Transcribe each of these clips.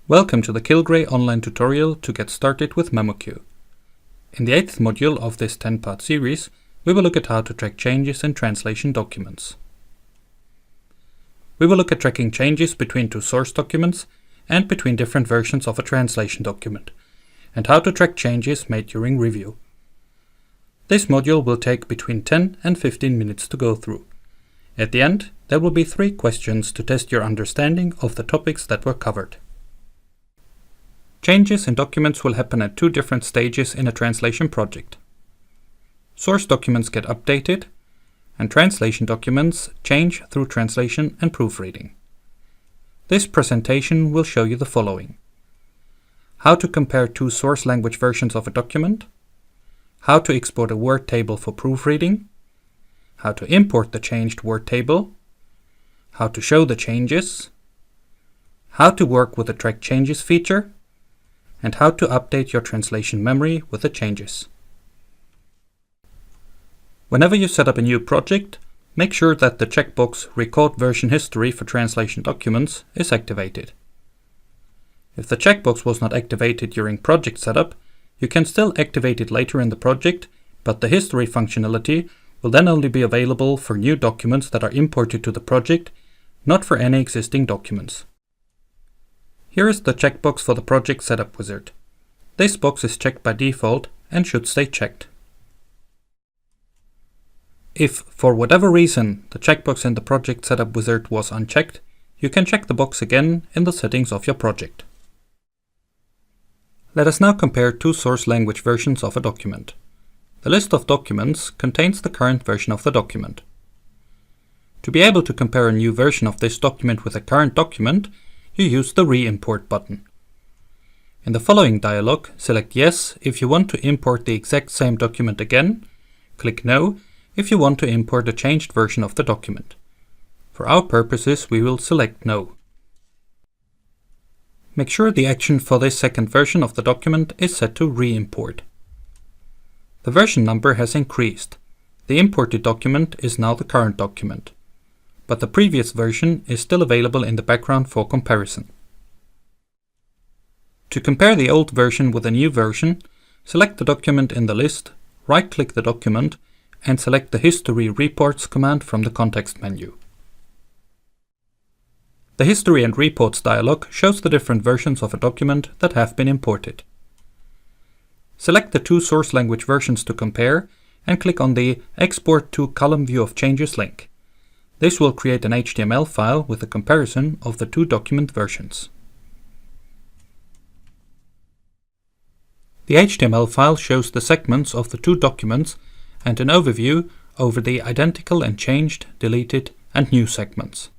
Welcome to the Kilgrey online tutorial to get started with memoQ. In the 8th module of this 10-part series, we will look at how to track changes in translation documents. We will look at tracking changes between two source documents and between different versions of a translation document, and how to track changes made during review. This module will take between 10 and 15 minutes to go through. At the end, there will be 3 questions to test your understanding of the topics that were covered. Changes in documents will happen at 2 different stages in a translation project. Source documents get updated, and translation documents change through translation and proofreading. This presentation will show you the following: how to compare 2 source language versions of a document, how to export a Word table for proofreading, how to import the changed Word table, how to show the changes, how to work with the Track Changes feature, and how to update your translation memory with the changes. Whenever you set up a new project, make sure that the checkbox Record Version History for Translation Documents is activated. If the checkbox was not activated during project setup, you can still activate it later in the project, but the history functionality will then only be available for new documents that are imported to the project, not for any existing documents. Here is the checkbox for the Project Setup Wizard. This box is checked by default and should stay checked. If, for whatever reason, the checkbox in the Project Setup Wizard was unchecked, you can check the box again in the settings of your project. Let us now compare 2 source language versions of a document. The list of documents contains the current version of the document. To be able to compare a new version of this document with a current document, you use the Re-import button. In the following dialog, select Yes if you want to import the exact same document again, click No if you want to import a changed version of the document. For our purposes, we will select No. Make sure the action for this second version of the document is set to Re-import. The version number has increased. The imported document is now the current document, but the previous version is still available in the background for comparison. To compare the old version with a new version, select the document in the list, right-click the document, and select the History Reports command from the context menu. The History and Reports dialog shows the different versions of a document that have been imported. Select the 2 source language versions to compare and click on the Export to Column View of Changes link. This will create an HTML file with a comparison of the 2 document versions. The HTML file shows the segments of the 2 documents and an overview over the identical and changed, deleted, and new segments.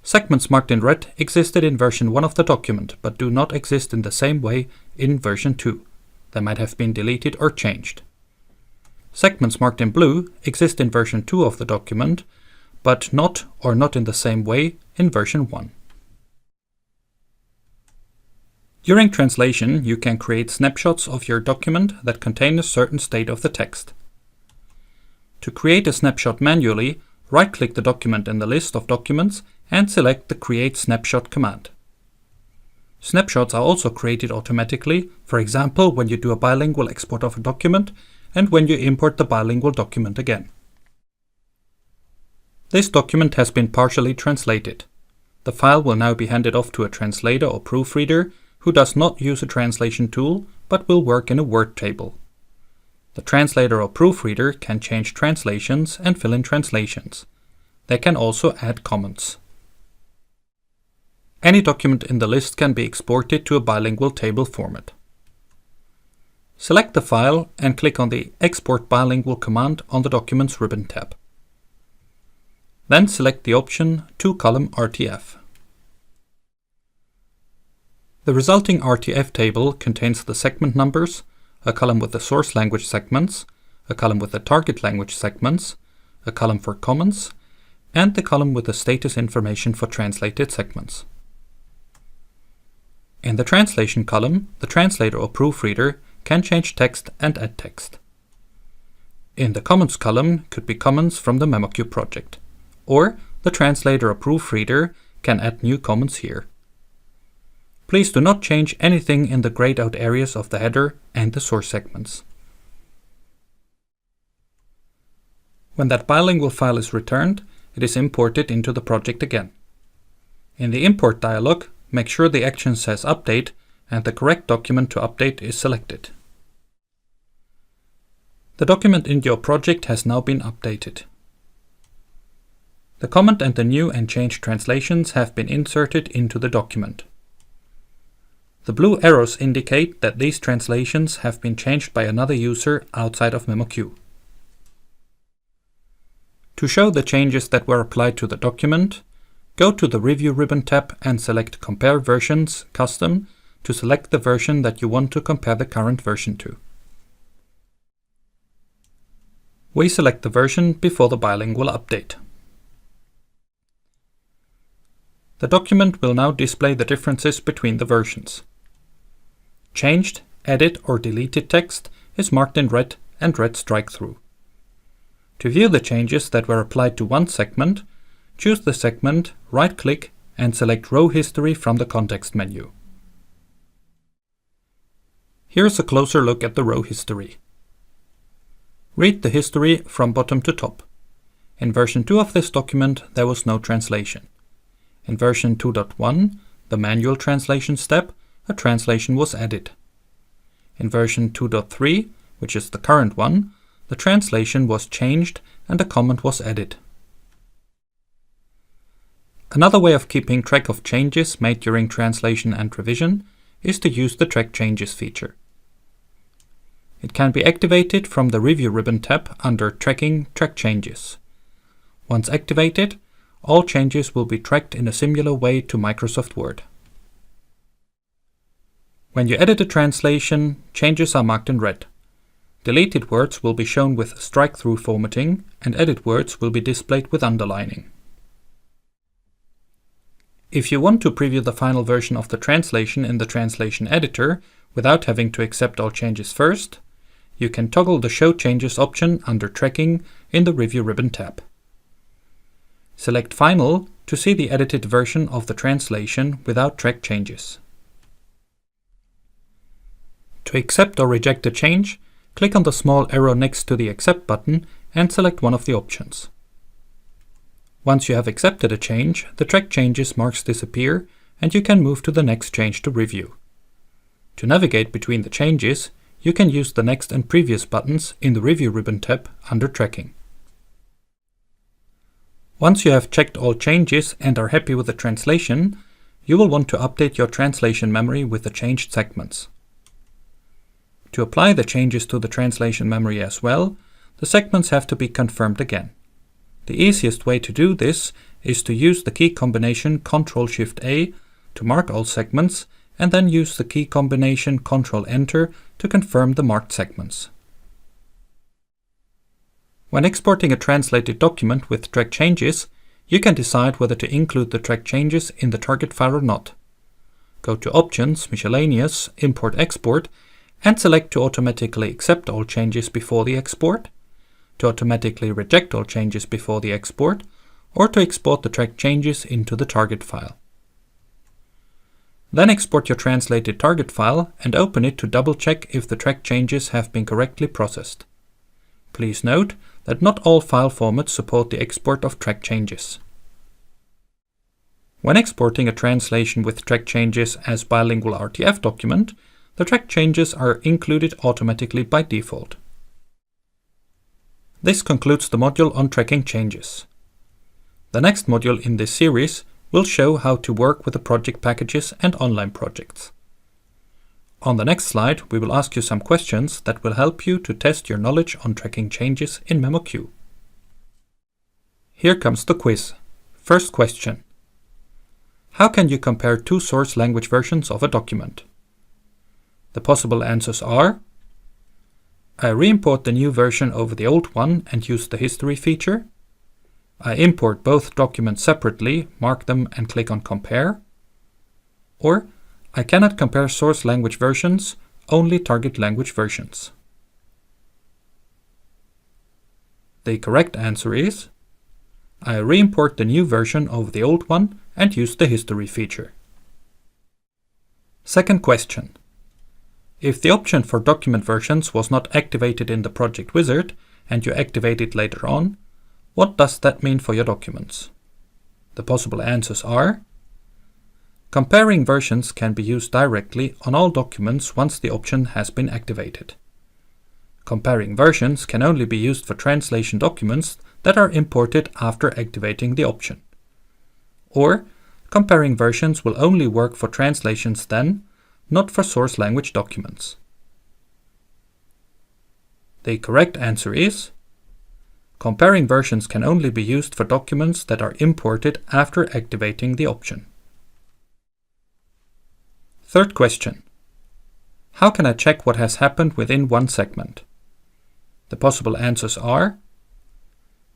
Segments marked in red existed in version 1 of the document, but do not exist in the same way in version 2. They might have been deleted or changed. Segments marked in blue exist in version 2 of the document, but not in the same way in version 1. During translation, you can create snapshots of your document that contain a certain state of the text. To create a snapshot manually, right-click the document in the list of documents and select the Create Snapshot command. Snapshots are also created automatically, for example when you do a bilingual export of a document and when you import the bilingual document again. This document has been partially translated. The file will now be handed off to a translator or proofreader who does not use a translation tool but will work in a Word table. The translator or proofreader can change translations and fill in translations. They can also add comments. Any document in the list can be exported to a bilingual table format. Select the file and click on the Export Bilingual command on the Documents ribbon tab. Then select the option 2-column RTF. The resulting RTF table contains the segment numbers, a column with the source language segments, a column with the target language segments, a column for comments, and the column with the status information for translated segments. In the translation column, the translator or proofreader can change text and add text. In the comments column could be comments from the memoQ project, or the translator or proofreader can add new comments here. please do not change anything in the grayed out areas of the header and the source segments. When that bilingual file is returned, it is imported into the project again. In the import dialog, make sure the action says update and the correct document to update is selected. The document in your project has now been updated. The comment and the new and changed translations have been inserted into the document. The blue arrows indicate that these translations have been changed by another user outside of memoQ. To show the changes that were applied to the document, go to the Review ribbon tab and select Compare Versions Custom to select the version that you want to compare the current version to. We select the version before the bilingual update. The document will now display the differences between the versions. Changed, added or deleted text is marked in red and red strike through. To view the changes that were applied to one segment, choose the segment, right-click and select Row History from the context menu. Here's a closer look at the row history. Read the history from bottom to top. In version 2 of this document, there was no translation. In version 2.1, the manual translation step, a translation was added. In version 2.3, which is the current one, the translation was changed and a comment was added. Another way of keeping track of changes made during translation and revision is to use the Track Changes feature. It can be activated from the Review ribbon tab under Tracking Track Changes. Once activated, all changes will be tracked in a similar way to Microsoft Word. When you edit a translation, changes are marked in red. Deleted words will be shown with strike-through formatting, and added words will be displayed with underlining. If you want to preview the final version of the translation in the translation editor without having to accept all changes first, you can toggle the Show Changes option under Tracking in the Review ribbon tab. Select Final to see the edited version of the translation without track changes. To accept or reject a change, click on the small arrow next to the Accept button and select one of the options. Once you have accepted a change, the Track Changes marks disappear and you can move to the next change to review. To navigate between the changes, you can use the Next and Previous buttons in the Review ribbon tab under Tracking. Once you have checked all changes and are happy with the translation, you will want to update your translation memory with the changed segments. To apply the changes to the translation memory as well, the segments have to be confirmed again. The easiest way to do this is to use the key combination Ctrl-Shift-A to mark all segments and then use the key combination Ctrl-Enter to confirm the marked segments. When exporting a translated document with track changes, you can decide whether to include the track changes in the target file or not. Go to Options, Miscellaneous, Import/Export, and select to automatically accept all changes before the export, to automatically reject all changes before the export, or to export the track changes into the target file. Then export your translated target file and open it to double-check if the track changes have been correctly processed. Please note that not all file formats support the export of track changes. When exporting a translation with track changes as bilingual RTF document, the track changes are included automatically by default. This concludes the module on tracking changes. The next module in this series will show how to work with the project packages and online projects. On the next slide, we will ask you some questions that will help you to test your knowledge on tracking changes in memoQ. Here comes the quiz. First question. How can you compare two source language versions of a document? The possible answers are: I re-import the new version over the old one and use the history feature. I import both documents separately, mark them and click on Compare. Or I cannot compare source language versions, only target language versions. The correct answer is: I re-import the new version over the old one and use the history feature. Second question. If the option for document versions was not activated in the project wizard and you activate it later on, what does that mean for your documents? The possible answers are: comparing versions can be used directly on all documents once the option has been activated. Comparing versions can only be used for translation documents that are imported after activating the option. Or, comparing versions will only work for translations then, not for source language documents. The correct answer is: comparing versions can only be used for documents that are imported after activating the option. Third question. How can I check what has happened within one segment? The possible answers are: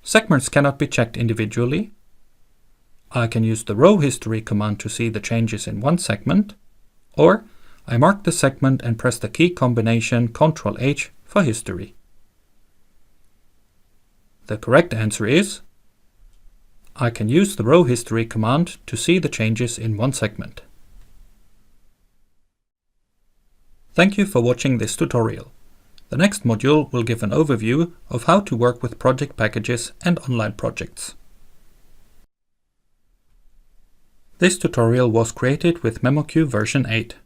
segments cannot be checked individually. I can use the row history command to see the changes in one segment. Or I mark the segment and press the key combination Ctrl-H for history. The correct answer is: I can use the row history command to see the changes in one segment. Thank you for watching this tutorial. The next module will give an overview of how to work with project packages and online projects. This tutorial was created with memoQ version 8.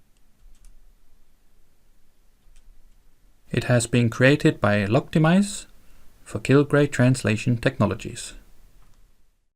It has been created by Loctimize for Kilgrey Translation Technologies.